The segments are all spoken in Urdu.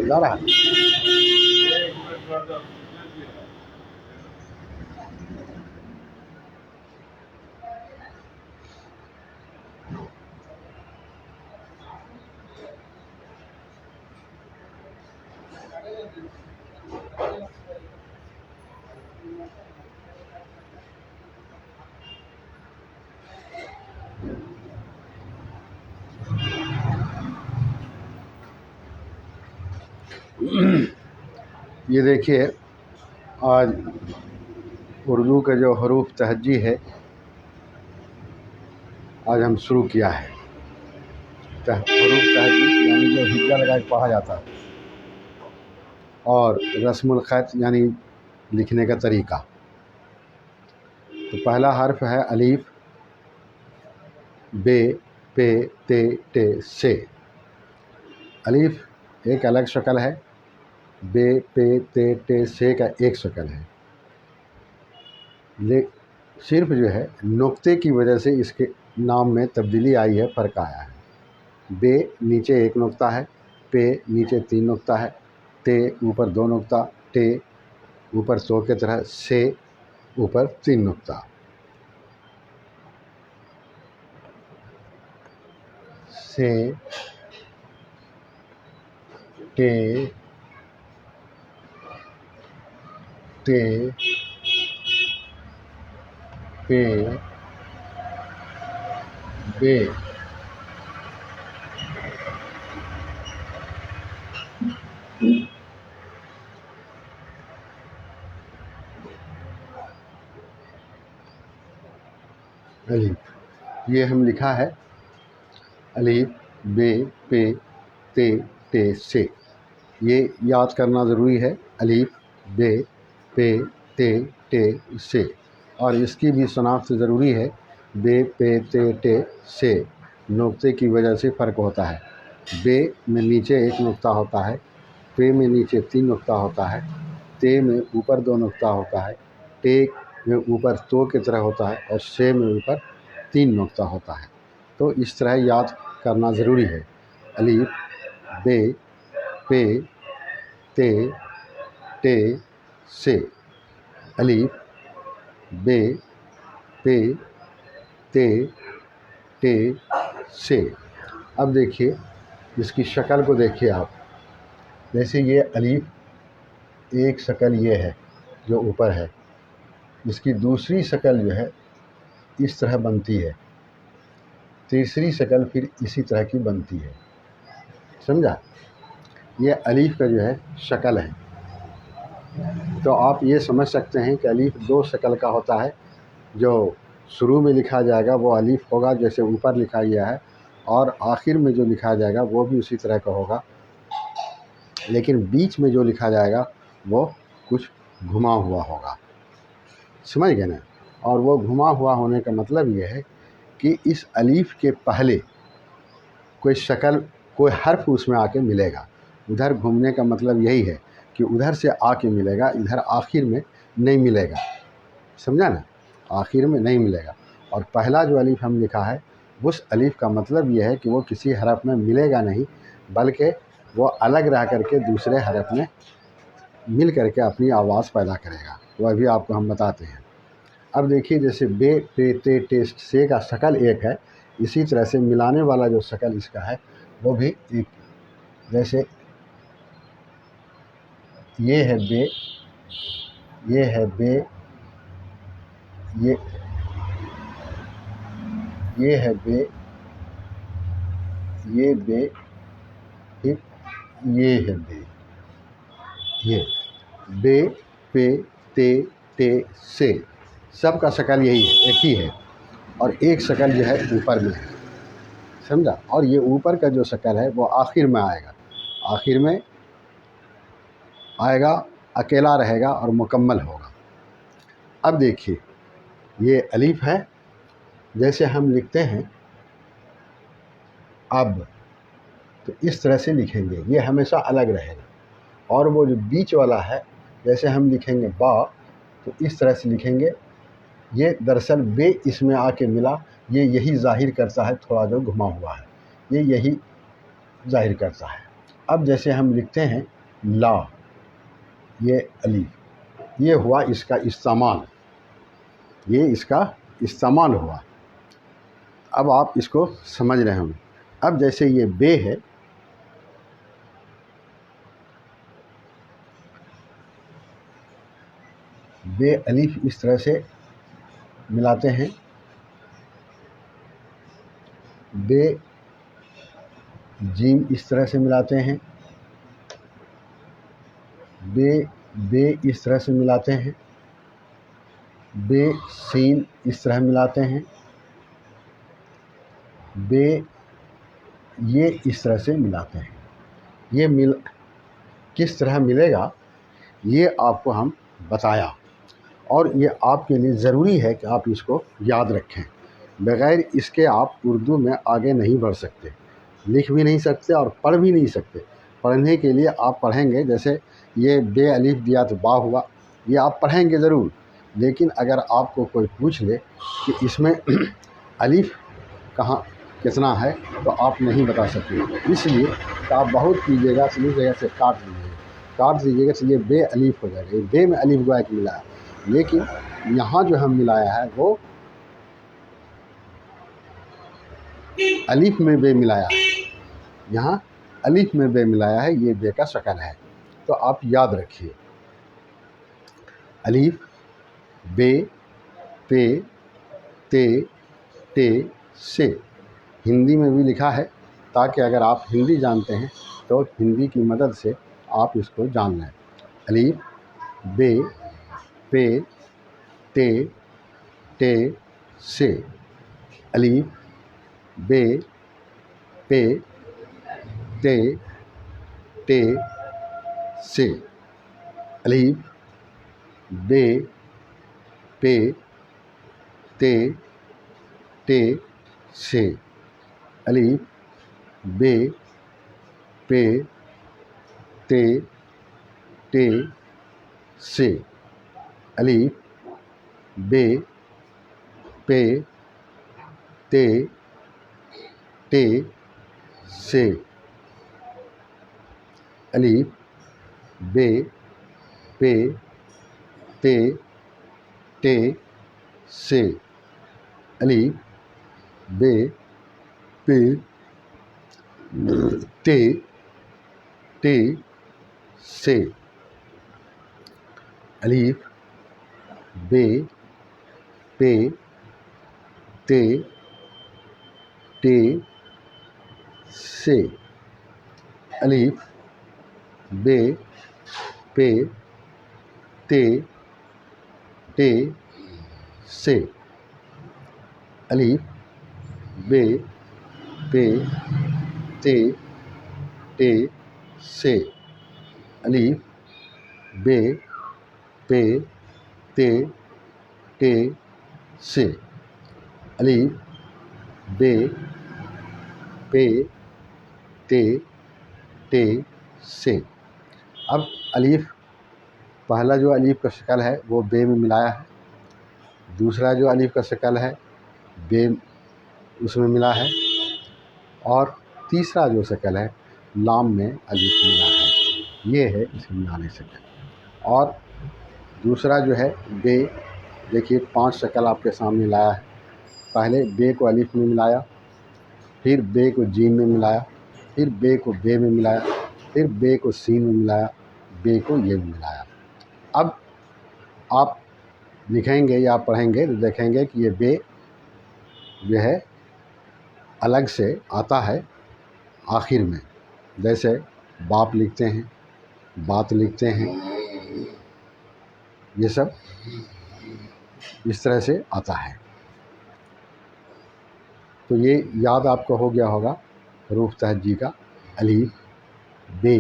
لا رہا یہ دیکھیے آج اردو کا جو حروف تہجی ہے آج ہم شروع کیا ہے. حروف تہجی یعنی جو ہجا لگا کے پڑھا جاتا ہے، اور رسم الخط یعنی لکھنے کا طریقہ. تو پہلا حرف ہے الف، بے، پے، تے، ٹے، سے. الف ایک الگ شکل ہے، بے، پے، تے، ٹے، سے کا ایک شکل ہے. صرف جو ہے نقطے کی وجہ سے اس کے نام میں تبدیلی آئی ہے، فرق آیا ہے. بے نیچے ایک نقطہ ہے، پے نیچے 3 نقطہ ہے، تے اوپر 2 نقطہ، ٹے اوپر تو کی طرح، سے اوپر 3 نقطہ. سے، ٹے، ٹے، پے، بے. الف یہ ہم لکھا ہے، الف، بے، پے، تے، ٹے، سے. یہ یاد کرنا ضروری ہے، الف، بے، پے، تے، ٹے، سے. اور اس کی بھی شناخت ضروری ہے، بے، پے، تے، ٹے، سے. نقطے کی وجہ سے فرق ہوتا ہے. بے میں نیچے ایک نقطہ ہوتا ہے، پے میں نیچے 3 نقطہ ہوتا ہے، تے میں اوپر 2 نقطہ ہوتا ہے، ٹے میں اوپر تو کی طرح ہوتا ہے، اور سے میں اوپر 3 نقطہ ہوتا ہے. تو اس طرح یاد کرنا ضروری ہے، الف، بے، پے، تے، ٹے، سے. الف، بے، پے، تے، ٹے، سے. اب دیکھیے اس کی شکل کو دیکھیے آپ. جیسے یہ الف ایک شکل یہ ہے جو اوپر ہے، اس کی دوسری شکل جو ہے اس طرح بنتی ہے، تیسری شکل پھر اسی طرح کی بنتی ہے. سمجھا؟ یہ الف کا جو ہے شکل ہے. تو آپ یہ سمجھ سکتے ہیں کہ الف 2 شکل کا ہوتا ہے. جو شروع میں لکھا جائے گا وہ الف ہوگا جیسے اوپر لکھا گیا ہے، اور آخر میں جو لکھا جائے گا وہ بھی اسی طرح کا ہوگا، لیکن بیچ میں جو لکھا جائے گا وہ کچھ گھما ہوا ہوگا. سمجھ گئے نا؟ اور وہ گھما ہوا ہونے کا مطلب یہ ہے کہ اس الف کے پہلے کوئی شکل، کوئی حرف اس میں آ کے ملے گا. ادھر گھومنے کا مطلب یہی ہے کہ ادھر سے آ کے ملے گا، ادھر آخر میں نہیں ملے گا. سمجھا نا؟ آخر میں نہیں ملے گا. اور پہلا جو الف ہم لکھا ہے، اس الف کا مطلب یہ ہے کہ وہ کسی حرف میں ملے گا نہیں، بلکہ وہ الگ رہ کر کے دوسرے حرف میں مل کر کے اپنی آواز پیدا کرے گا. وہ ابھی آپ کو ہم بتاتے ہیں. اب دیکھیے جیسے بے، پے، تے، ٹے، سے کا شکل ایک ہے، اسی طرح سے ملانے والا جو شکل اس کا ہے وہ بھی ایک. جیسے یہ ہے بے، یہ ہے بے، یہ ہے بے، یہ بے، پھر یہ ہے بے. یہ بے، پے، تے، ٹے، سے سب کا شکل یہی ہے، ایک ہی ہے. اور ایک شکل جو ہے اوپر میں ہے. سمجھا؟ اور یہ اوپر کا جو شکل ہے وہ آخر میں آئے گا. آخر میں آئے گا، اکیلا رہے گا اور مکمل ہوگا۔ اب دیکھیے یہ الف ہے، جیسے ہم لکھتے ہیں اب، تو اس طرح سے لکھیں گے، یہ ہمیشہ الگ رہے گا۔ اور وہ جو بیچ والا ہے، جیسے ہم لکھیں گے با، تو اس طرح سے لکھیں گے۔ یہ دراصل بے اس میں آ کے ملا، یہ یہی ظاہر کرتا ہے، تھوڑا جو گھما ہوا ہے یہ یہی ظاہر کرتا ہے۔ اب جیسے ہم لکھتے ہیں لا، یہ الف، یہ ہوا اس کا استعمال، یہ اس کا استعمال ہوا۔ اب آپ اس کو سمجھ رہے ہوں گے۔ اب جیسے یہ بے ہے، بے الف اس طرح سے ملاتے ہیں، بے جیم اس طرح سے ملاتے ہیں، بے اس طرح سے ملاتے ہیں، بے سین اس طرح ملاتے ہیں، بے یہ اس طرح سے ملاتے ہیں۔ یہ کس طرح ملے گا یہ آپ کو ہم بتایا، اور یہ آپ کے لیے ضروری ہے کہ آپ اس کو یاد رکھیں۔ بغیر اس کے آپ اردو میں آگے نہیں بڑھ سکتے، لکھ بھی نہیں سکتے اور پڑھ بھی نہیں سکتے۔ پڑھنے کے لیے آپ پڑھیں گے، جیسے یہ بے الف دیا تو با ہوا، یہ آپ پڑھیں گے ضرور، لیکن اگر آپ کو کوئی پوچھ لے کہ اس میں الف کہاں کتنا ہے تو آپ نہیں بتا سکتے۔ اس لیے کہ آپ بہت کیجیے گا تو اس جگہ سے کاٹ دیجیے گا تو یہ بے الف ہو جائے گا۔ یہ بے میں الف گویا کہ ملا ہے، لیکن یہاں جو ہم ملایا ہے وہ الف میں بے ملایا ہے، یہاں الف میں بے ملایا ہے، یہ بے کا شکل ہے۔ تو آپ یاد رکھیے الف، بے، پے، تے، ٹے، سے۔ ہندی میں بھی لکھا ہے، تاکہ اگر آپ ہندی جانتے ہیں تو ہندی کی مدد سے آپ اس کو جان لیں۔ الف، بے، پے، تے، ٹے، سے۔ الف، بے، پے، تے، ٹے، سے۔ الف، بے، پے، تے، ٹے، سے۔ الف، بے، پے، تے، ٹے، سے۔ الف، بے، پے، تے، ٹے، سے۔ الف، بے، پے، تے، ٹے، سے۔ الف، بے، پے، تے، ٹے، سے۔ الف، بے، پے، تے، ٹے، سے۔ الف، بے، پے، تے، ٹے، سے۔ الف، بے، پے، تے، ٹے، سے۔ الف، بے، پے، تے، ٹے، سے۔ الف، بے، پے، تے، ٹے، سے۔ اب الف، پہلا جو الف کا شکل ہے وہ بے میں ملایا ہے، دوسرا جو الف کا شکل ہے بے اس میں ملا ہے، اور تیسرا جو شکل ہے لام میں الف ملا ہے، یہ ہے اس میں ملانے شکل۔ اور دوسرا جو ہے بے، دیکھیے 5 شکل آپ کے سامنے لایا ہے۔ پہلے بے کو الف میں ملایا، پھر بے کو جیم میں ملایا، پھر بے کو بے میں ملایا، پھر بے کو سین میں ملایا، بے کو یہ میں ملایا۔ اب آپ لکھیں گے یا پڑھیں گے تو دیکھیں گے کہ یہ بے جو ہے الگ سے آتا ہے آخر میں، جیسے باپ لکھتے ہیں، بات لکھتے ہیں، یہ سب اس طرح سے آتا ہے۔ تو یہ یاد آپ کو ہو گیا ہوگا حروف تہجی کا، الف، بے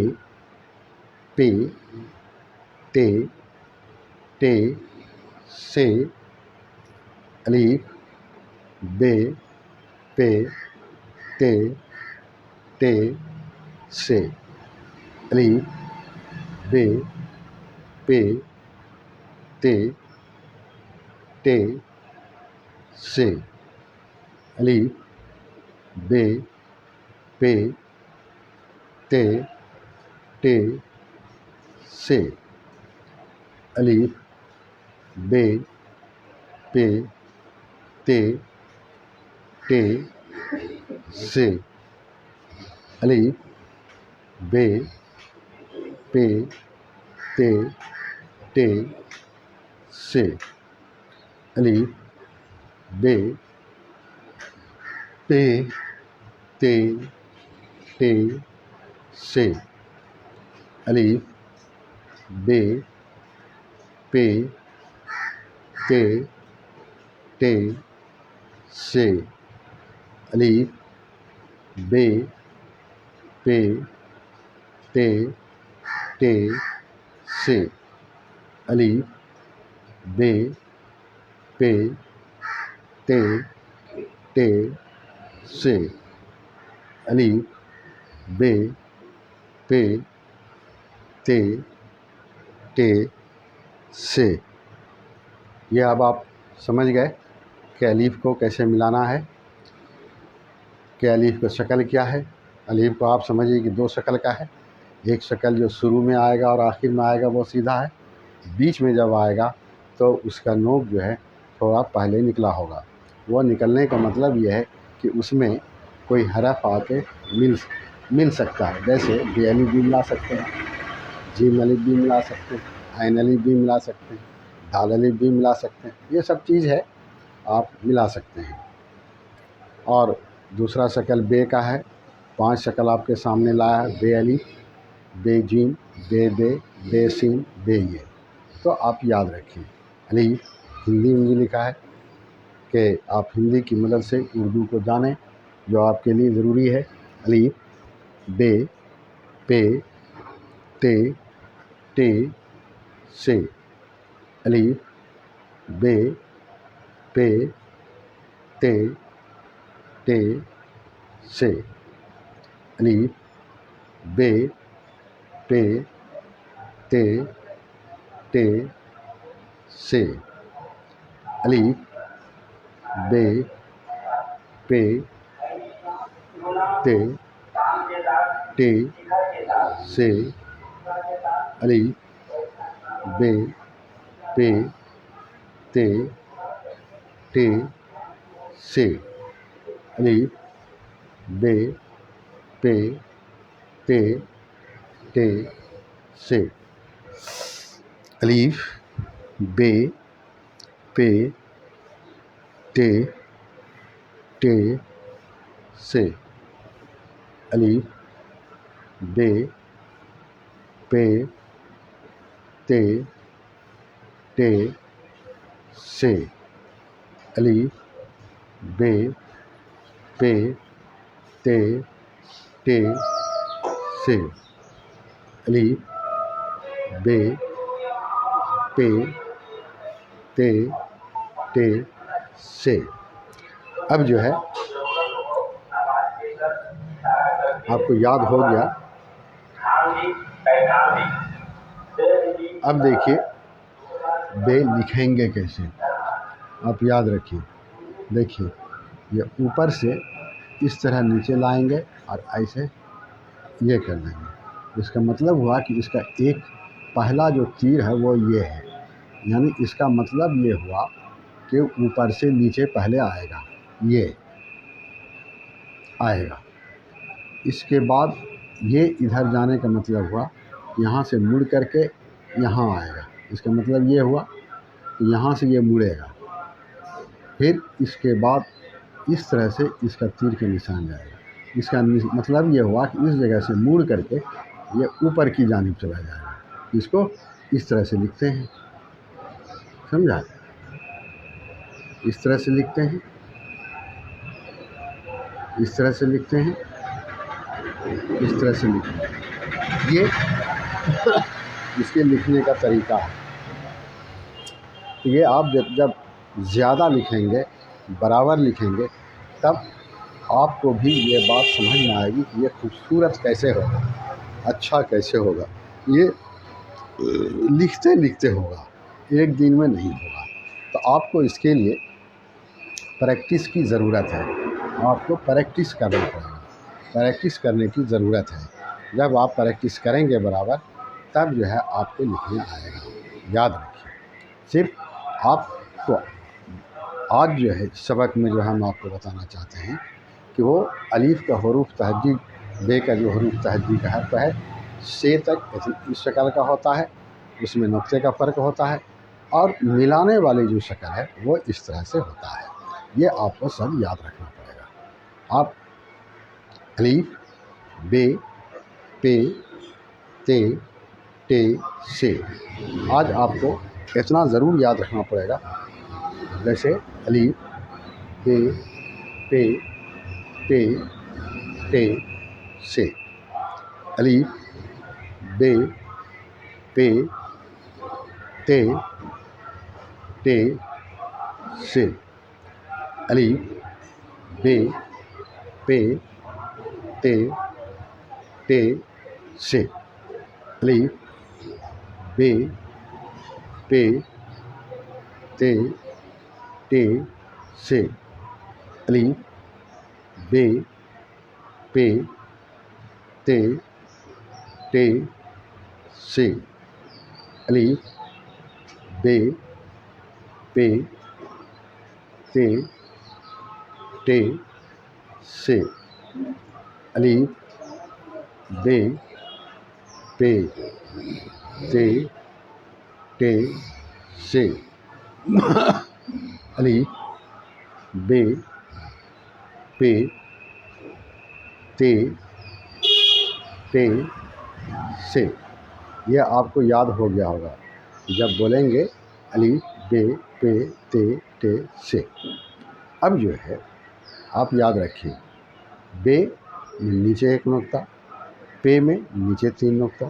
پے تے ٹے سے الف بے پے تے ٹے سے الف بے پے تے ٹے سے الف بے پے تے ٹے سے الف بے پے تے ٹے سے الف بے پے تے ٹے سے الف بے پے تے ٹے سے الف بے پے تے ٹے سے الف بے پے تے ٹے سے الف بے پے تے ٹے سے الف بے پے تے ٹے سے۔ یہ اب آپ سمجھ گئے کہ الف کو کیسے ملانا ہے، کہ الف کا شکل کیا ہے۔ الف کو آپ سمجھیے کہ دو شکل کا ہے، ایک شکل جو شروع میں آئے گا اور آخر میں آئے گا وہ سیدھا ہے، بیچ میں جب آئے گا تو اس کا نوک جو ہے تھوڑا پہلے نکلا ہوگا۔ وہ نکلنے کا مطلب یہ ہے کہ اس میں کوئی حرف آ کے مل سکتا ہے، جیسے بے الف بھی ملا سکتے ہیں، جیم الف بھی ملا سکتے ہیں، عین الف بھی ملا سکتے ہیں، دال الف بھی ملا سکتے ہیں، یہ سب چیز ہے آپ ملا سکتے ہیں۔ اور دوسرا شکل بے کا ہے، 5 شکل آپ کے سامنے لایا ہے، بے الف، بے جیم، بے بے، بے سین، بے یہ، تو آپ یاد رکھیں۔ الف ہندی میں بھی لکھا ہے کہ آپ ہندی کی مدد سے اردو کو جانیں، جو آپ کے لیے ضروری ہے۔ الف بے پے تے ٹے سے الف بے پے تے ٹے سے الف بے پے تے ٹے سے الف بے پے تے ٹے سے الف بے پے تے ٹے سے الف بے پے تے ٹے سے الف بے پے تے ٹے سے الف بے پے تے ٹے سے الف بے پے تے ٹے سے الف بے پے تے ٹے سے۔ اب جو ہے آپ کو یاد ہو گیا، اب دیکھیے بے لکھیں گے کیسے، آپ یاد رکھیں۔ دیکھیے یہ اوپر سے اس طرح نیچے لائیں گے اور ایسے یہ کر دیں گے، اس کا مطلب ہوا کہ اس کا ایک پہلا جو تیر ہے وہ یہ ہے، یعنی اس کا مطلب یہ ہوا کہ اوپر سے نیچے پہلے آئے گا، یہ آئے گا۔ اس کے بعد یہ ادھر جانے کا مطلب ہوا یہاں سے مڑ کر کے یہاں آئے گا، اس کا مطلب یہ ہوا کہ یہاں سے یہ مڑے گا، پھر اس کے بعد اس طرح سے اس کا تیر کا نشان جائے گا۔ اس کا مطلب یہ ہوا کہ اس جگہ سے مڑ کر کے یہ اوپر کی جانب چلا جائے گا۔ اس کو اس طرح سے لکھتے ہیں، سمجھا؟ اس طرح سے لکھتے ہیں، اس طرح سے لکھتے ہیں، اس طرح سے لکھتے ہیں۔ یہ اس کے لکھنے کا طریقہ ہے. یہ آپ جب زیادہ لکھیں گے، برابر لکھیں گے، تب آپ کو بھی یہ بات سمجھ میں آئے گی کہ یہ خوبصورت کیسے ہوگا، اچھا کیسے ہوگا. یہ لکھتے لکھتے ہوگا، ایک دن میں نہیں ہوگا. تو آپ کو اس کے لیے پریکٹس کی ضرورت ہے. آپ کو پریکٹس کرنا پڑے گا، پریکٹس کرنے کی ضرورت ہے. جب آپ پریکٹس کریں گے برابر، تب جو ہے آپ کو لکھنا آئے گا. یاد رکھیے. صرف آپ کو آج جو ہے سبق میں جو ہم آپ کو بتانا چاہتے ہیں کہ وہ الف کا حروف تہجی، بے کا جو حروف تہجی کا حرف ہے، سے تک اس شکل کا ہوتا ہے، اس میں نقطے کا فرق ہوتا ہے، اور ملانے والی جو شکل ہے وہ اس طرح سے ہوتا ہے. یہ آپ کو سب یاد رکھنا پڑے گا. آپ الف، بے، پے، تے، ٹے، سے. آج آپ کو اتنا ضرور یاد رکھنا پڑے گا. جیسے الف، بے، پے، تے، ٹے، سے. الف، بے، پے، تے، ٹے، سے. الف، بے، پے، تے، ٹے، سے. الف، بے، پے، تے، ٹے، سے. الف، بے، پے، تے، ٹے، سے. الف، بے، پے، تے، ٹے، سے. الف، بے، پے، تے، ٹے، سے. الف، بے، پے، تے، ٹے، سے. یہ آپ کو یاد ہو گیا ہوگا. جب بولیں گے الف، بے، پے، تے، ٹے، سے. اب جو ہے آپ یاد رکھیے، بے میں نیچے ایک نقطہ، پے میں نیچے 3 نقطہ،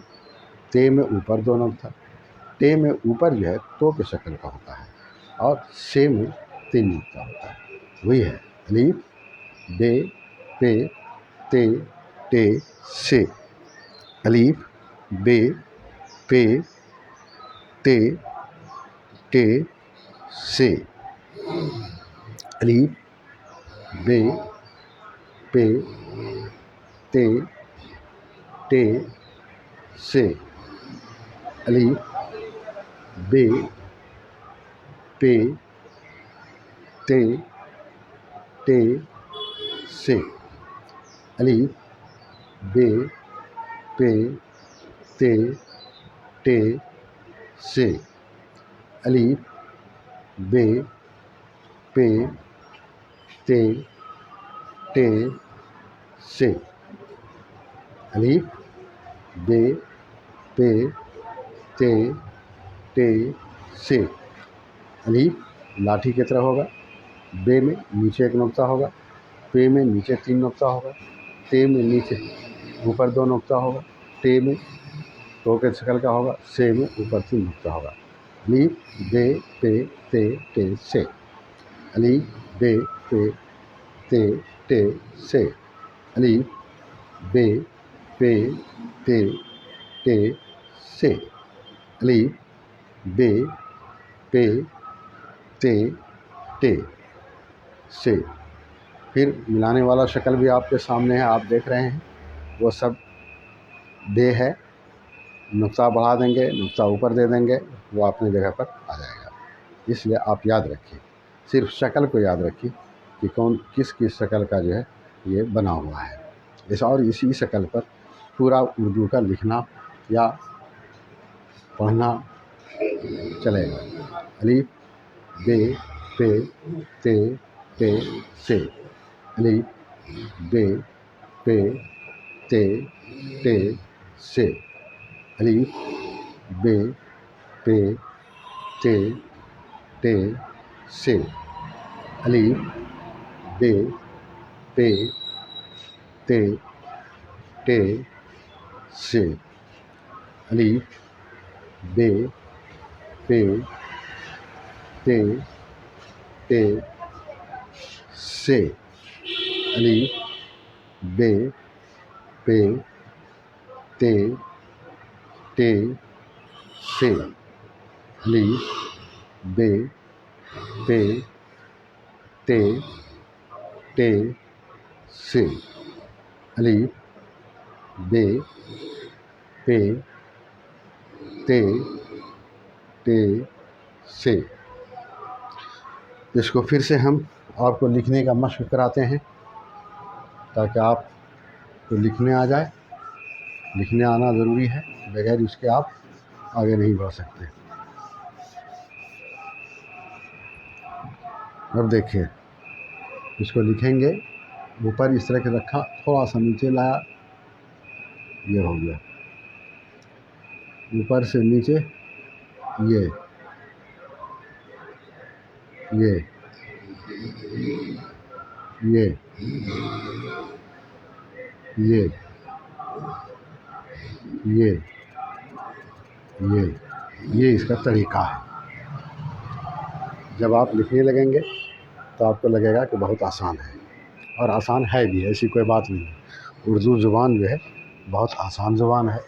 تے میں اوپر 2 نقطہ، ٹے میں اوپر جو ہے تو کے شکل کا ہوتا ہے، اور سے میں 3 نقطہ ہوتا ہے. وہی ہے الف، بے، پے، تے، ٹے، سے. الف، بے، پے، تے، ٹے، سے. الف، بے، پے، تے، ٹے، سے. الف، بے، پے، تے، ٹے، سے. الف، بے، پے، تے، ٹے، سے. الف، بے، پے، تے، ٹے، سے. الف، بے، پے، تے، ٹے، سے. الف لاٹھی کی طرح ہوگا، بے میں نیچے ایک نقطہ ہوگا، پے میں نیچے 3 نقطہ ہوگا، تے میں نیچے اوپر 2 نقطہ ہوگا، ٹے میں تو کے شکل کا ہوگا، سے میں اوپر 3 نقطہ ہوگا. الف، بے، پے، تے، ٹے، سے. الف، بے، پے، تے، ٹے، سے. الف، بے، پے، تے، ٹے، سے. الف، بے، پے، تے، ٹے، سے. پھر ملانے والا شکل بھی آپ کے سامنے ہے، آپ دیکھ رہے ہیں. وہ سب بے ہے، نقطہ بڑھا دیں گے، نقطہ اوپر دے دیں گے، وہ اپنی جگہ پر آ جائے گا. اس لیے آپ یاد رکھیے، صرف شکل کو یاد رکھیے کہ کون کس شکل کا جو ہے یہ بنا ہوا ہے. اور اسی شکل پر پورا اردو کا لکھنا یا پڑھنا چلے گا. الف، بے، پے، تے، ٹے، سے. الف، بے، پے، تے، ٹے، سے. الف، بے، پے، تے، ٹے، سے. الف، بے، پے، تے، ٹے، سے. الف بے پے تے ٹے سے، الف بے پے تے ٹے سے، الف بے پے تے ٹے سے، الف بے پے تے ٹے سے۔ اس کو پھر سے ہم آپ کو لکھنے کا مشق کراتے ہیں تاکہ آپ کو لکھنے آ جائے۔ لکھنے آنا ضروری ہے، بغیر اس کے آپ آگے نہیں بڑھ سکتے۔ اب دیکھیے، اس کو لکھیں گے، اوپر اس طرح کے رکھا، تھوڑا سا نیچے لایا، یہ ہو گیا، اوپر سے نیچے یہ یہ یہ یہ یہ اس کا طریقہ ہے۔ جب آپ لکھنے لگیں گے تو آپ کو لگے گا کہ بہت آسان ہے، اور آسان ہے بھی، ایسی کوئی بات نہیں ہے۔ اردو زبان جو ہے بہت آسان زبان ہے،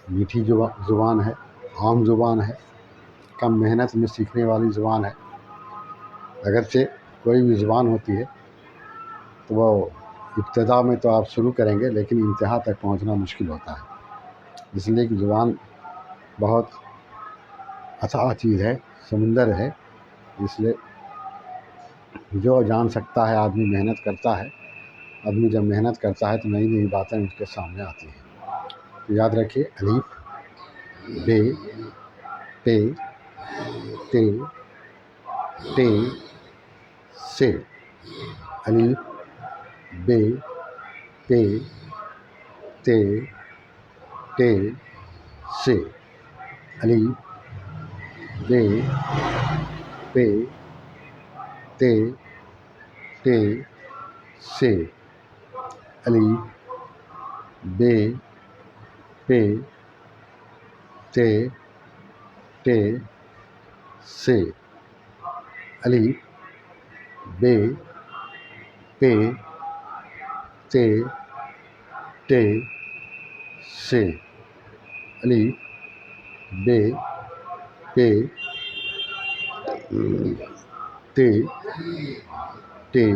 میٹھی زبان ہے، عام زبان ہے، کم محنت میں سیکھنے والی زبان ہے۔ اگرچہ کوئی بھی زبان ہوتی ہے تو وہ ابتدا میں تو آپ شروع کریں گے، لیکن انتہا تک پہنچنا مشکل ہوتا ہے، اس لیے کہ زبان بہت اچھا چیز ہے، سمندر ہے۔ اس لیے جو جان سکتا ہے آدمی محنت کرتا ہے، آدمی جب محنت کرتا ہے تو نئی نئی باتیں اس کے سامنے آتی ہیں۔ تو یاد رکھیے، الف بے پے تے ٹے سے، الف بے پے تے ٹے سے، الف بے پے تے ٹے سے، الف بے پے تے ٹے سے، الف بے پے تے ٹے سے، الف بے پے تے ٹے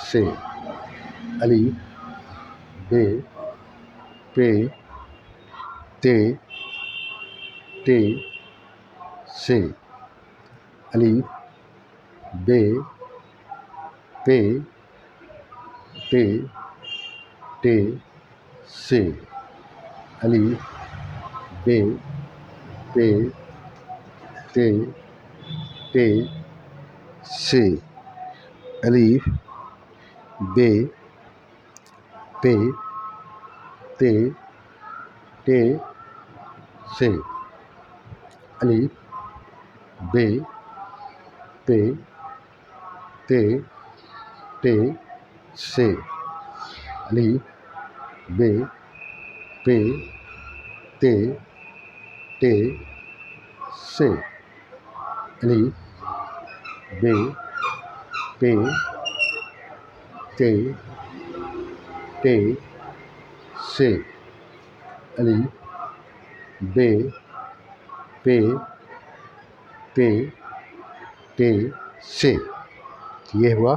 سے، الف بے پے تے ٹے سے، الف بے پے تے ٹے سے، الف بے پے تے ٹے سے، الف بے پے تے ٹے سے، الف بے پے تے ٹے سے، الف بے پے تے ٹے سے، الف بے پے تے ٹے سے، الف بے پے تے ٹے سے۔ یہ ہوا۔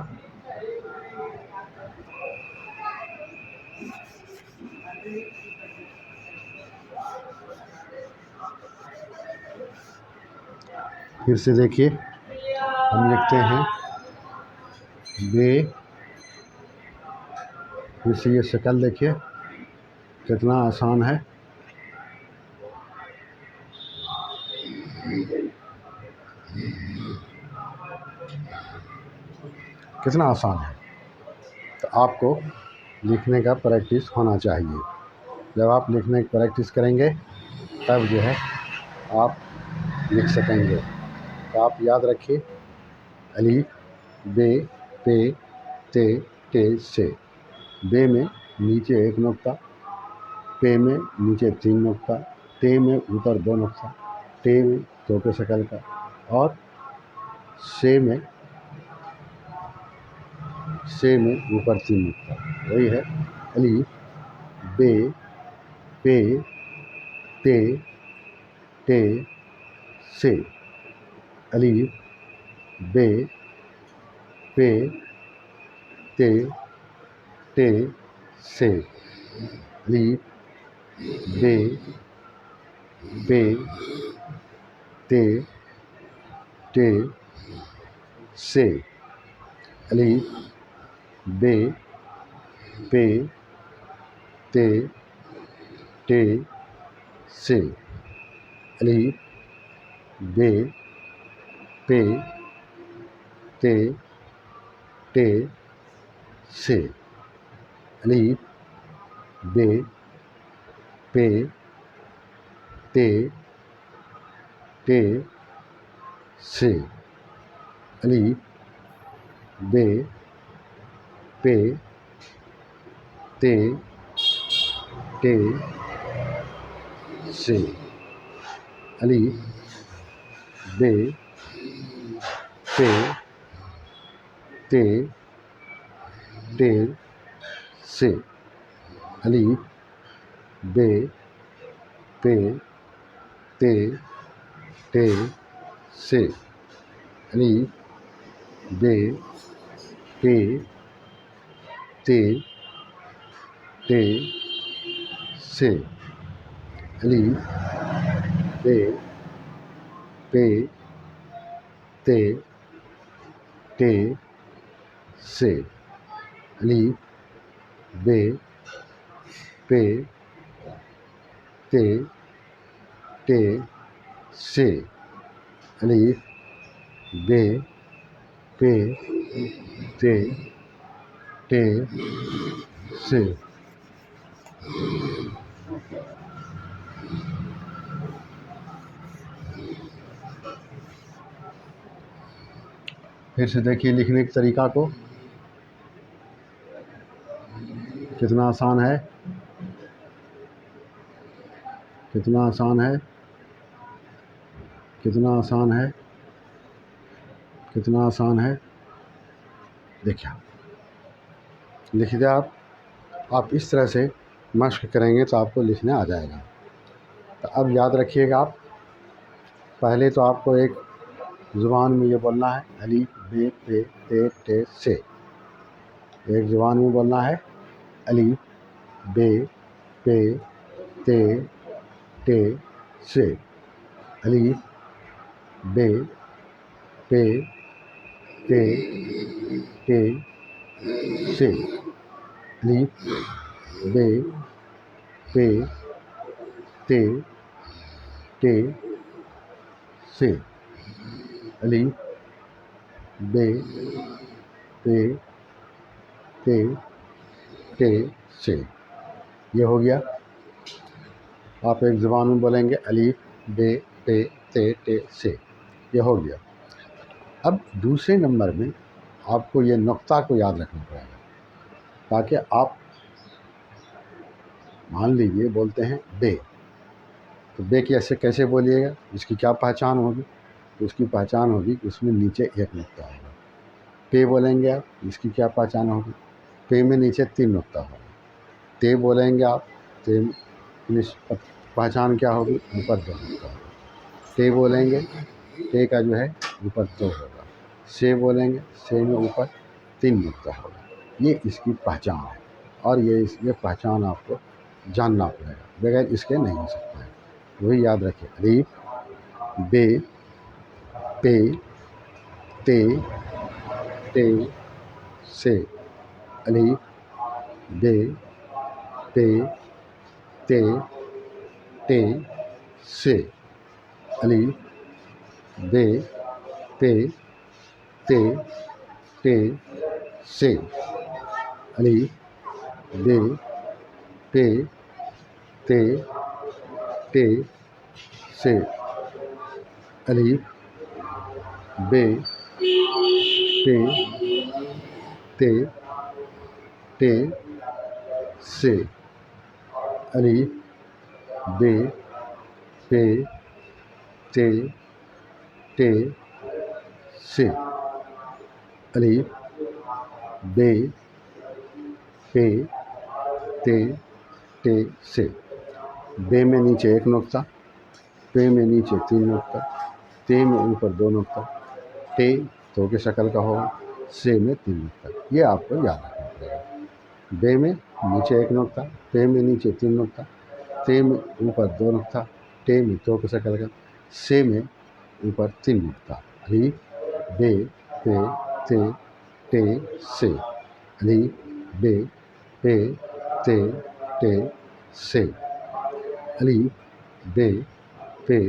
پھر سے دیکھیے، ہم لکھتے ہیں بے، پھر سے یہ شکل دیکھیے کتنا آسان ہے۔ کتنا آسان ہے، تو آپ کو لکھنے کا پریکٹس ہونا چاہیے۔ جب آپ لکھنے کی پریکٹس کریں گے تب جو ہے آپ لکھ سکیں گے۔ تو آپ یاد رکھیے، الف بے پے تے ٹے سے، بے میں نیچے ایک نقطہ، پے میں نیچے 3 نقطہ، تے میں اوپر 2 نقطہ، ٹے میں تو کے شکل کا، اور سے میں اوپر 3 نقطہ، وہی ہے الف بے پے تے ٹے سے، الف بے پے تے ٹے سے، الف بے پے تے ٹے سے، الف بے پے تے ٹے سے، الف بے پے تے ٹے سے، الف بے پے تے ٹے سے، الف بے پے تے ٹے سے، الف بے پے تے ٹے سے، الف بے پے تے ٹے سے، الف بے پے تے ٹے سے، الف بے پے تے ٹے سے، الف بے پے تے ٹے سے، الف بے پے تے ٹے سے۔ پھر سے دیکھیے لکھنے کے طریقہ کو، کتنا آسان ہے، کتنا آسان ہے، کتنا آسان ہے، کتنا آسان ہے۔ دیکھیے لکھ دیں آپ اس طرح سے مشق کریں گے تو آپ کو لکھنے آ جائے گا۔ تو اب یاد رکھیے گا، آپ پہلے تو آپ کو ایک زبان میں یہ بولنا ہے الف بے پے تے ٹے سے، ایک زبان میں بولنا ہے الف بے پے تے ٹے سے، الف بے پے تے ٹے سے، الف بے پے تے ٹے سے، الف بے پے تے ٹے سے۔ یہ ہو گیا، آپ ایک زبان میں بولیں گے الف بے پے تے ٹے سے، یہ ہو گیا۔ اب دوسرے نمبر میں آپ کو یہ نقطہ کو یاد رکھنا پڑے گا، تاکہ آپ مان لیجیے بولتے ہیں بے، تو بے کی ایسے کیسے بولیے گا، اس کی کیا پہچان ہوگی؟ تو اس کی پہچان ہوگی کہ اس میں نیچے ایک نقطہ ہوگا۔ پے بولیں گے آپ، اس کی کیا پہچان ہوگی؟ پے میں نیچے 3 نقطہ ہوگا۔ تے بولیں گے آپ، تے پہچان کیا ہوگی؟ اوپر 2 نقطہ ہوگا۔ ٹے بولیں گے، ٹے کا جو ہے اوپر 2 ہوگا۔ سے بولیں گے، سے میں اوپر 3 نقطہ ہوگا۔ یہ اس کی پہچان ہے، اور یہ پہچان آپ کو جاننا پڑے گا، بغیر اس کے نہیں ہو سکتا ہے۔ وہی یاد رکھیں، الف بے پے تے ٹے سے، الف بے پے تے ٹے سے، الف بے پے تے ٹے سے، الف بے پے تے ٹے سے، الف بے پے تے ٹے سے، الف بے پے تے ٹے سے، الف بے پے تے ٹے سے، بے میں نیچے ایک نقطہ، پے میں نیچے 3 نقطہ، تے میں اوپر 2 نقطہ، ٹے تو کی شکل کا ہوگا، سے میں 3 نقطہ. یہ آپ کو یاد رکھنا پڑے گا. بے میں نیچے ایک نقطہ، پے میں نیچے 3 نقطہ، تے میں اوپر 2 نقطہ، ٹے میں تو کی شکل کا، سے میں اوپر 3 نقطہ. الف بے پے تے ٹے سے، الف بے پے تے ٹے سے، الف بے پے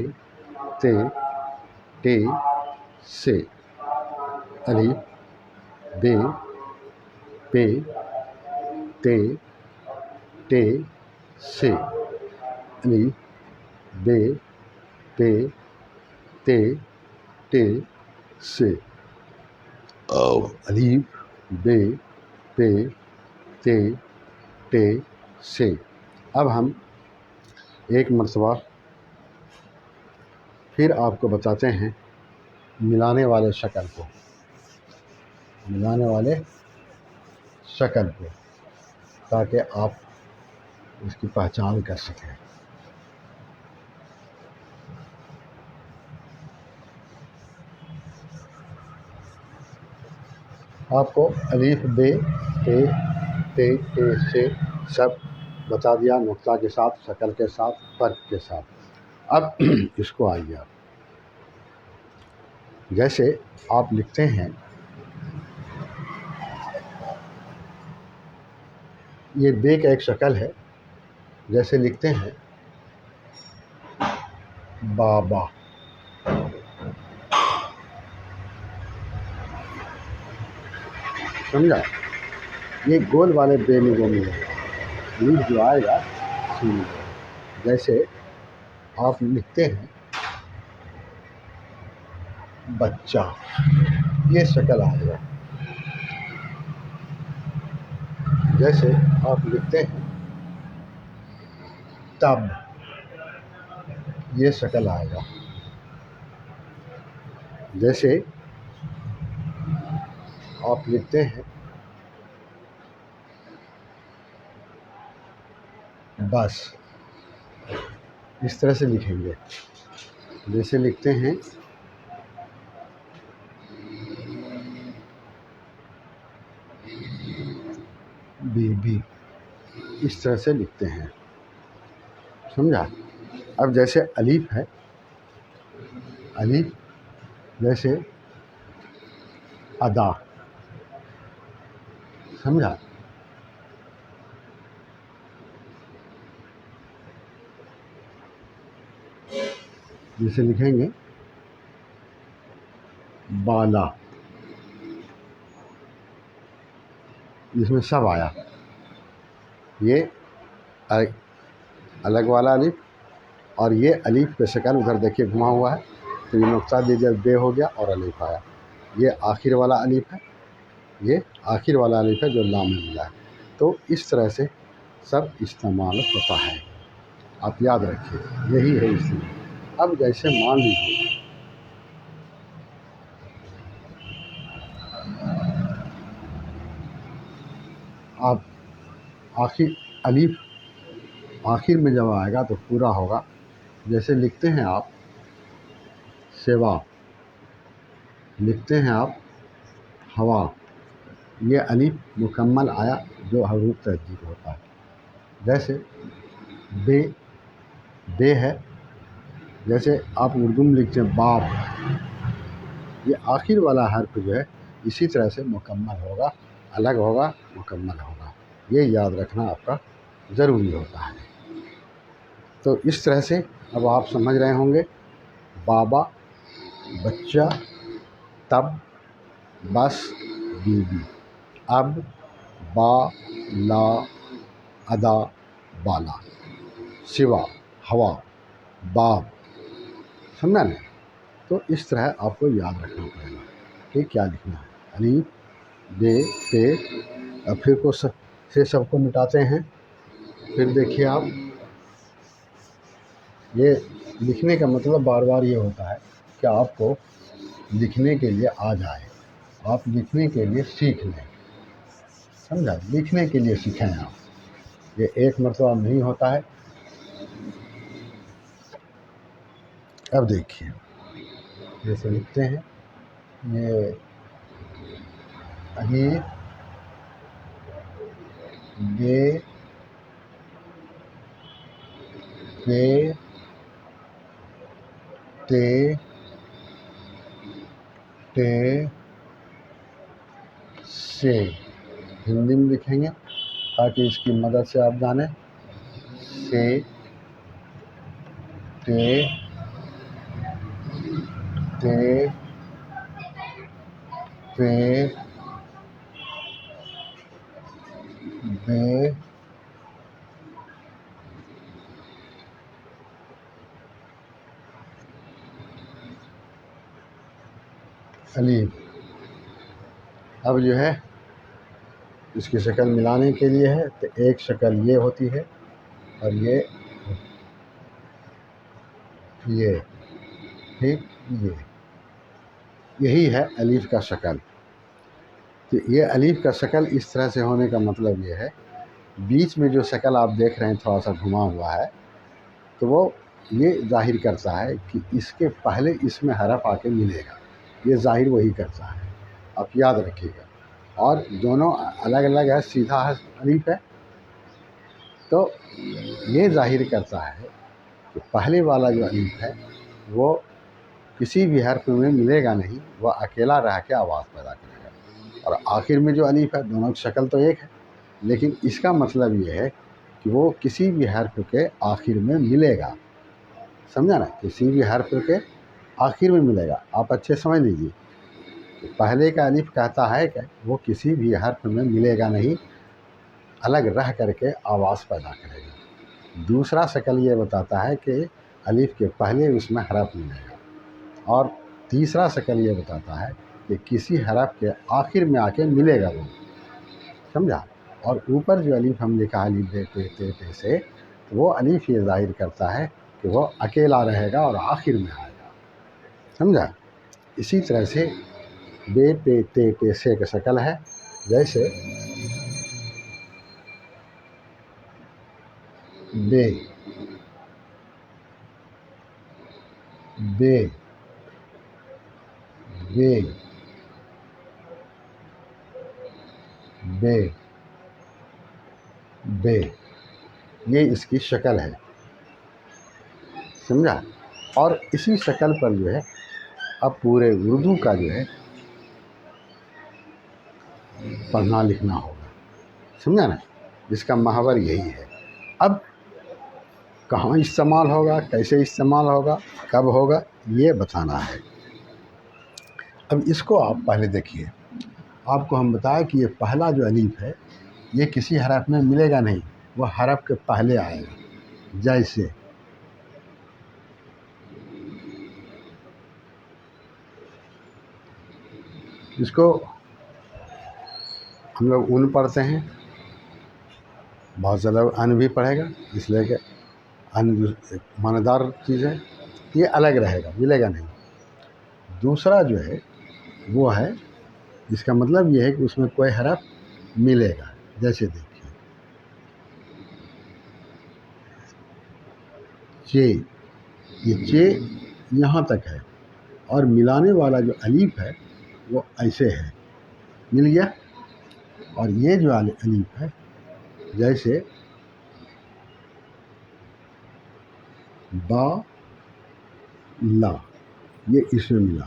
تے ٹے سے، الف بے پے تے ٹے سے، الف بے پے تے ٹے سے، الف بے پے تے ٹے سے. اب ہم ایک مرتبہ پھر آپ کو بتاتے ہیں ملانے والے شکل کو، ملانے والے شکل کو، تاکہ آپ اس کی پہچان کر سکیں. آپ کو الف بے پے تے ٹے سے سب بتا دیا، نقطہ کے ساتھ، شکل کے ساتھ، فرق کے ساتھ. اب اس کو آئیے آپ، جیسے آپ لکھتے ہیں، یہ بے کا ایک شکل ہے، جیسے لکھتے ہیں بابا، سمجھا؟ یہ گول والے بے میں وہ ملے گا، لیف جو آئے گا سیدھا. جیسے آپ لکھتے ہیں بچہ، یہ شکل آئے گا. جیسے آپ لکھتے ہیں تب، یہ شکل آئے گا. جیسے آپ لکھتے ہیں بس، اس طرح سے لکھیں گے. جیسے لکھتے ہیں بی بی، اس طرح سے لکھتے ہیں، سمجھا؟ اب جیسے الف ہے، الف جیسے ادا، سمجھا؟ جیسے لکھیں گے بالا، جس میں سب آیا. یہ الگ والا الف، اور یہ الف پہ شکل ادھر دیکھیے گھما ہوا ہے، تو یہ نقطہ دے دیا، بے ہو گیا اور الف آیا. یہ آخر والا الف ہے، یہ آخر والا الف ہے جو لام میں ملا ہے. تو اس طرح سے سب استعمال ہوتا ہے، آپ یاد رکھیے، یہی ہے استعمال. اب جیسے مان لیجیے آپ آخر الف آخر میں جب آئے گا تو پورا ہوگا. جیسے لکھتے ہیں آپ سیوا، لکھتے ہیں آپ ہوا، یہ الف مکمل آیا جو حروف تہذیب ہوتا ہے. جیسے بے، بے ہے، جیسے آپ اردو میں لکھتے ہیں باب، یہ آخر والا حرف جو ہے اسی طرح سے مکمل ہوگا، الگ ہوگا، مکمل ہوگا. یہ یاد رکھنا آپ کا ضروری ہوتا ہے. تو اس طرح سے اب آپ سمجھ رہے ہوں گے، بابا، بچہ، تب، بس، بی بی، اب، با، لا، ادا، بالا، سوا، ہوا، باب، سمجھا نا؟ تو اس طرح آپ کو یاد رکھنا پڑے گا کہ کیا لکھنا ہے. الف بے پے، اور پھر کو سے سب کو مٹاتے ہیں. پھر دیکھیے آپ یہ لکھنے کا مطلب بار بار یہ ہوتا ہے کہ آپ کو لکھنے کے لیے آ جائے، آپ لکھنے کے لیے سیکھ لیں، سمجھا؟ لکھنے کے لیے سیکھیں آپ، یہ ایک مرتبہ نہیں ہوتا ہے۔ اب دیکھیے جیسے لکھتے ہیں، یہ الف ب پ ت ٹ ث، ہندی میں لکھیں گے تاکہ اس کی مدد سے آپ جانیں۔ ث ٹ ت پ ب الف۔ اب جو ہے اس کی شکل ملانے کے لیے ہے تو ایک شکل یہ ہوتی ہے اور یہ ٹھیک، یہی ہے الف کا شکل۔ تو یہ الف کا شکل اس طرح سے ہونے کا مطلب یہ ہے، بیچ میں جو شکل آپ دیکھ رہے ہیں تھوڑا سا گھما ہوا ہے، تو وہ یہ ظاہر کرتا ہے کہ اس کے پہلے اس میں حرف آ کے ملے گا، یہ ظاہر وہی کرتا ہے، آپ یاد رکھیے گا۔ اور دونوں الگ الگ ہے، سیدھا الف ہے، تو یہ ظاہر کرتا ہے کہ پہلے والا جو الف ہے وہ کسی بھی حرف میں ملے گا نہیں، وہ اکیلا رہ کے آواز پیدا کرے گا۔ اور آخر میں جو الف ہے، دونوں کی شکل تو ایک ہے، لیکن اس کا مطلب یہ ہے کہ وہ کسی بھی حرف کے آخر میں ملے گا، سمجھا نا؟ کسی بھی حرف کے آخر میں ملے گا۔ آپ اچھے سمجھ لیجیے، پہلے کا الف کہتا ہے کہ وہ کسی بھی حرف میں ملے گا نہیں، الگ رہ کر کے آواز پیدا کرے گا۔ دوسرا شکل یہ بتاتا ہے کہ الف کے پہلے اس میں حرف ملے گا، اور تیسرا شکل یہ بتاتا ہے کہ کسی حرف کے آخر میں آ کے ملے گا وہ، سمجھا؟ اور اوپر جو الف ہم لکھا ہے الف ب پ ت ٹ سے، وہ الف یہ ظاہر کرتا ہے کہ وہ اکیلا رہے گا اور آخر میں آئے گا، سمجھا؟ اسی طرح سے ب پ ت ٹ سے کا شکل ہے، جیسے ب ب ب ب ب، یہ اس کی شکل ہے، سمجھا؟ اور اسی شکل پر جو ہے اب پورے اردو کا جو ہے پڑھنا لکھنا ہوگا، سمجھا نا؟ جس کا محور یہی ہے۔ اب کہاں استعمال ہوگا، کیسے استعمال ہوگا، کب ہوگا، یہ بتانا ہے۔ اب اس کو آپ پہلے دیکھیے، آپ کو ہم بتایا کہ یہ پہلا جو الف ہے یہ کسی حرف میں ملے گا نہیں، وہ حرف کے پہلے آئے گا، جیسے اس کو ہم لوگ ان پڑھتے ہیں، بہت زیادہ ان بھی پڑھے گا، اس لیے کہ ان معنیدار چیز ہے، یہ الگ رہے گا، ملے گا نہیں۔ دوسرا جو ہے وہ ہے، جس کا مطلب یہ ہے کہ اس میں کوئی حرف ملے گا، جیسے دیکھیے چ، یہ چ یہاں تک ہے، اور ملانے والا جو الف ہے وہ ایسے ہے، مل گیا۔ اور یہ جو الف ہے جیسے با لا، یہ اس میں ملا،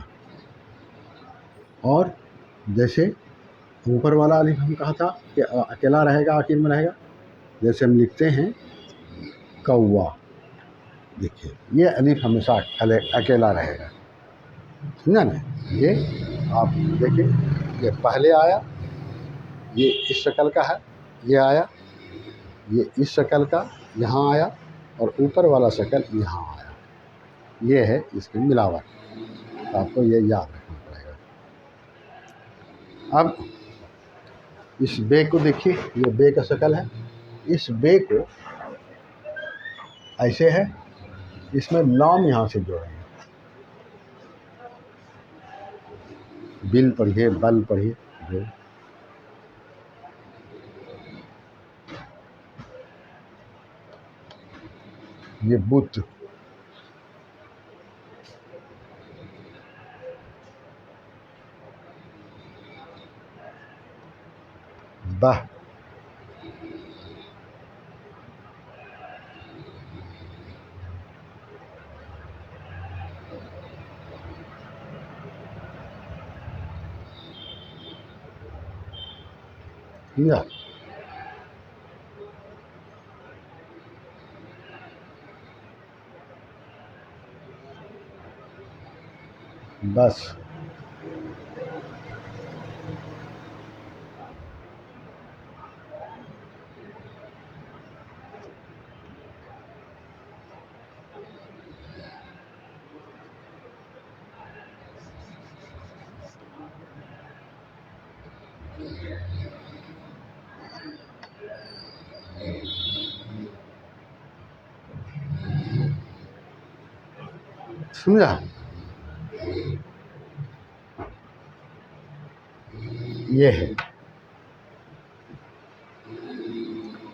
اور جیسے اوپر والا الف ہم کہا تھا کہ اکیلا رہے گا، آخر میں رہے گا، جیسے ہم لکھتے ہیں کوا، دیکھیے یہ الف ہمیشہ اکیلا رہے گا، سمجھا نا؟ یہ آپ دیکھیں، یہ پہلے آیا، یہ اس شکل کا ہے، یہ آیا، یہ اس شکل کا یہاں آیا، اور اوپر والا شکل یہاں آیا، یہ ہے اس کی ملاوٹ، آپ کو یہ یاد رکھنا پڑے گا۔ اب اس بے کو دیکھیے، یہ بے کا شکل ہے، اس بے کو ایسے ہے، اس میں لام یہاں سے جوڑیں گے. بل پڑھیے، بل پڑھیے. یہ بت. بہ. سمجھا؟ بس. سمجھا؟ یہ ہے.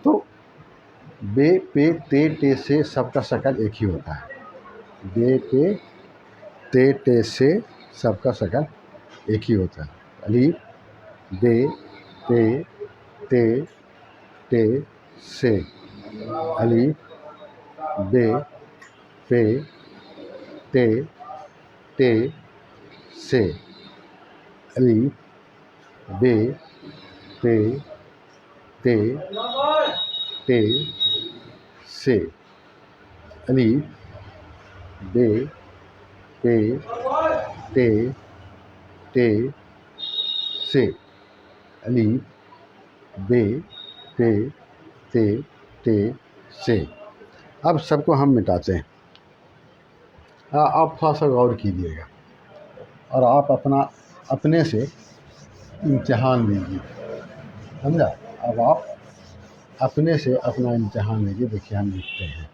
تو بے پے تے ٹے سے سب کا شکل ایک ہی ہوتا ہے. بے پے تے ٹے سے سب کا شکل ایک ہی ہوتا ہے. الف بے پے تے ٹے سے. الف بے پے تے ٹے سے. الف بے پے تے ٹے سے. الف بے پے تے ٹے سے. الف بے پے تے ٹے سے. اب سب کو ہم مٹاتے ہیں. آپ تھوڑا سا غور کیجیے گا اور آپ اپنے سے امتحان لیجیے. سمجھا؟ اب آپ اپنے سے اپنا امتحان لیجیے. دیکھیے ہم لکھتے ہیں.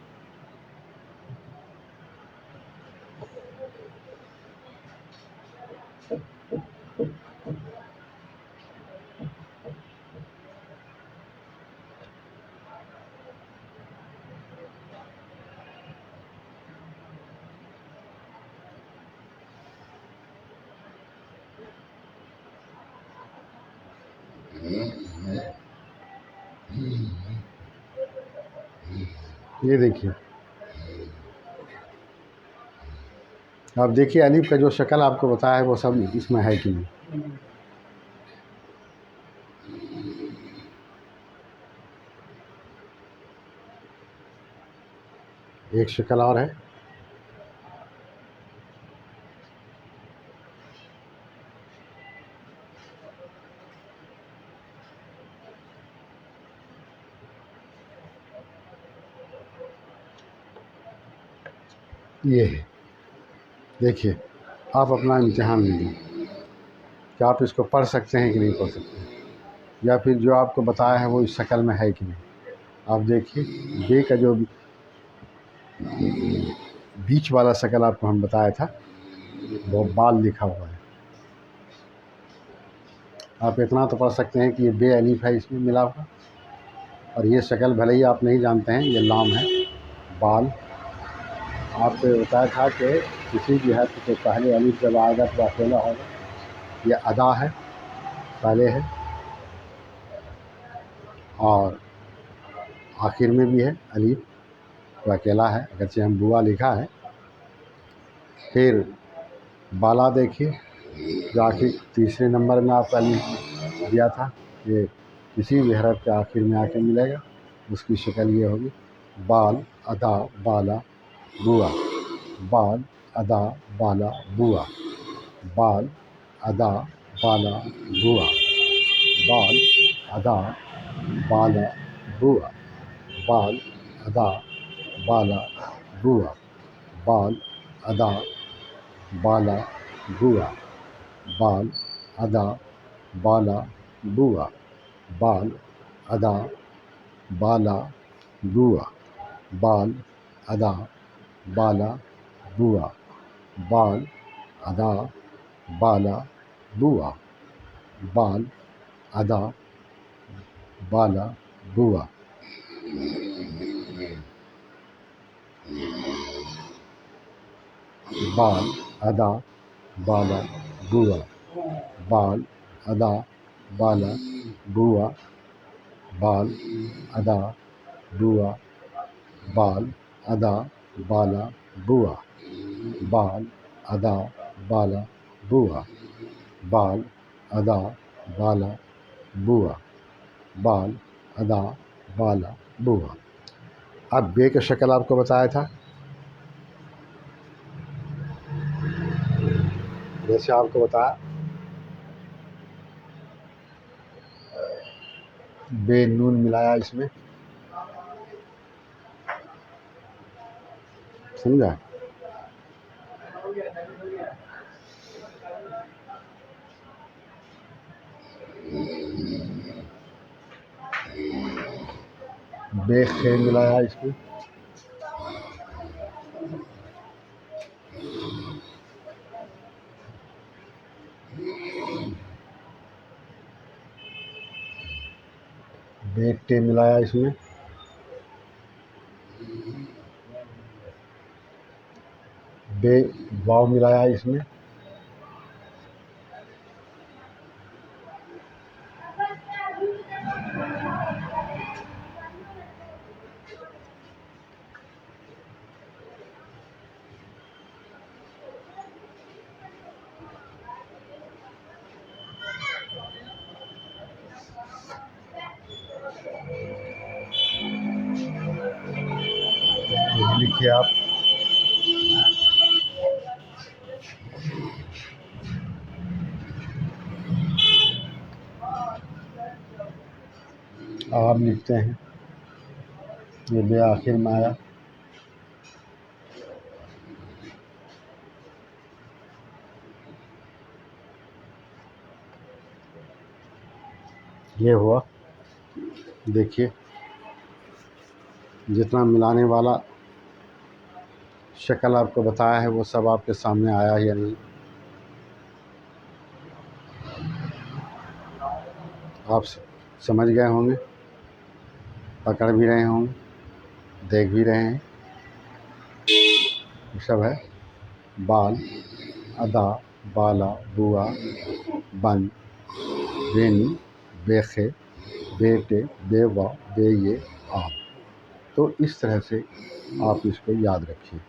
یہ دیکھیے، آپ دیکھیے الف کا جو شکل آپ کو بتایا ہے وہ سب اس میں ہے کہ نہیں. ایک شکل اور ہے. یہ ہے. دیکھیے آپ اپنا امتحان لیجیے کہ آپ اس کو پڑھ سکتے ہیں کہ نہیں پڑھ سکتے ہیں، یا پھر جو آپ کو بتایا ہے وہ اس شکل میں ہے کہ نہیں. آپ دیکھیے بے کا جو بیچ والا شکل آپ کو ہم بتایا تھا وہ بال لکھا ہوا ہے. آپ اتنا تو پڑھ سکتے ہیں کہ یہ بے الف ہے اس میں ملا ہوا، اور یہ شکل بھلے ہی آپ نہیں جانتے ہیں یہ لام ہے. بال آپ کو بتایا تھا کہ کسی بھی حرف سے پہلے الف جب آئے گا تو اکیلا ہوگا. یہ ادا ہے، پہلے ہے اور آخر میں بھی ہے. الف تو اکیلا ہے اگرچہ ہم بوا لکھا ہے. پھر بالا دیکھیے جو آخر تیسرے نمبر میں آپ کا الف دیا تھا، یہ کسی بھی حرف کے آخر میں آ کے ملے گا. اس کی شکل یہ ہوگی بال ادا بالا بوا. بال ادا بالا بوا. بال ادا بالا بوا. بال ادا بالا بوا. بال ادا بالا بوا. بال ادا بالا بوا. بال ادا بالا بوا. بال ادا بالا بوا. بال ادا بالا بوا، بال ادا بالا بوا، بال ادا بالا بوا، بال ادا بالا بوا، بال ادا بالا بوا، بال ادا بوا، بال ادا بالا بوا، بال ادا بالا بوا، بال ادا بالا بوا، بال ادا بالا بوا۔ اب بے کا شکل آپ کو بتایا تھا، جیسے آپ کو بتایا بے نون ملایا اس میں، سمجھا؟ بے خے ملایا اس میں، بے ٹے ملایا اس میں، بے واو ملایا اس میں، لکھیے آپ لکھتے ہیں یہ بے آخر میں آیا، یہ ہوا۔ دیکھیے جتنا ملانے والا شکل آپ کو بتایا ہے وہ سب آپ کے سامنے آیا یا نہیں، آپ سمجھ گئے ہوں گے، پکڑ بھی رہے ہوں گے، دیکھ بھی رہے ہیں۔ یہ سب ہے بال ادا بالا بوا بن بین بے خے بے ٹے بے وا بے یہ آپ۔ تو اس طرح سے آپ اس کو یاد رکھیے،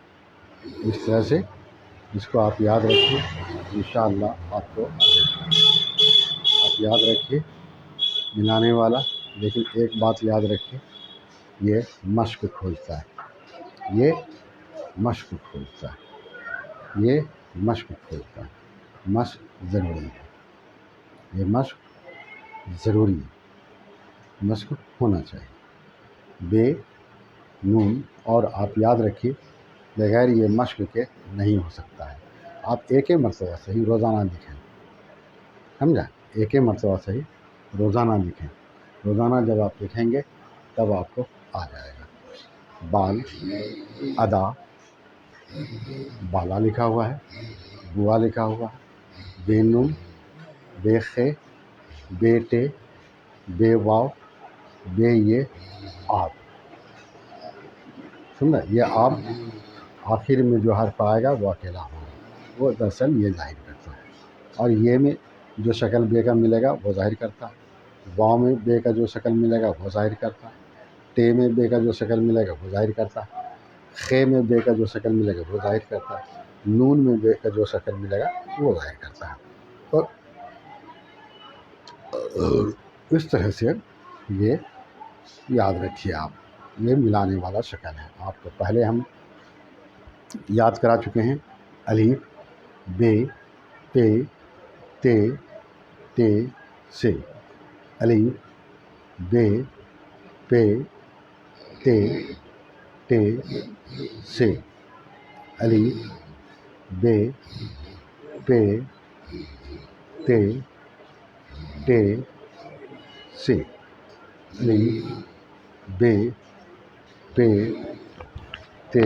اس طرح سے اس کو آپ یاد رکھیے، انشاءاللہ آپ کو آپ یاد رکھیے ملانے والا۔ لیکن ایک بات یاد رکھیے، یہ مشق کھوجتا ہے، یہ مشق کھوجتا ہے، یہ مشق کھوجتا ہے، مشق ضروری ہے، یہ مشق ضروری ہے، مشق ہونا چاہیے۔ بے نون اور آپ یاد رکھیے بغیر یہ مشق کے نہیں ہو سکتا ہے۔ آپ ایک مرتبہ صحیح روزانہ لکھیں، سمجھا؟ ایک مرتبہ صحیح روزانہ لکھیں، روزانہ جب آپ لکھیں گے تب آپ کو آ جائے گا۔ بال ادا بالا لکھا ہوا ہے، بوا لکھا ہوا ہے، بے نون بے خے بے ٹے بے واو بے یہ آپ، سمجھا؟ یہ آپ آخر میں جو حرف آئے گا وہ اکیلا ہوگا، وہ دراصل یہ ظاہر کرتا ہے۔ اور یہ میں جو شکل بے کا ملے گا وہ ظاہر کرتا ہے، واو میں بے کا جو شکل ملے گا وہ ظاہر کرتا ہے، ٹے میں بے کا جو شکل ملے گا وہ ظاہر کرتا ہے، خے میں بے کا جو شکل ملے گا وہ ظاہر کرتا ہے، نون میں بے کا جو شکل ملے گا وہ ظاہر کرتا ہے۔ اور اس طرح سے یہ یاد رکھیے آپ، یہ ملانے والا شکل ہے۔ آپ کو پہلے ہم یاد کرا چکے ہیں، الف بے پے تے ٹے سے، الف بے پے تے ٹے سے، الف بے پے تے ٹے سے، الف بے پے تے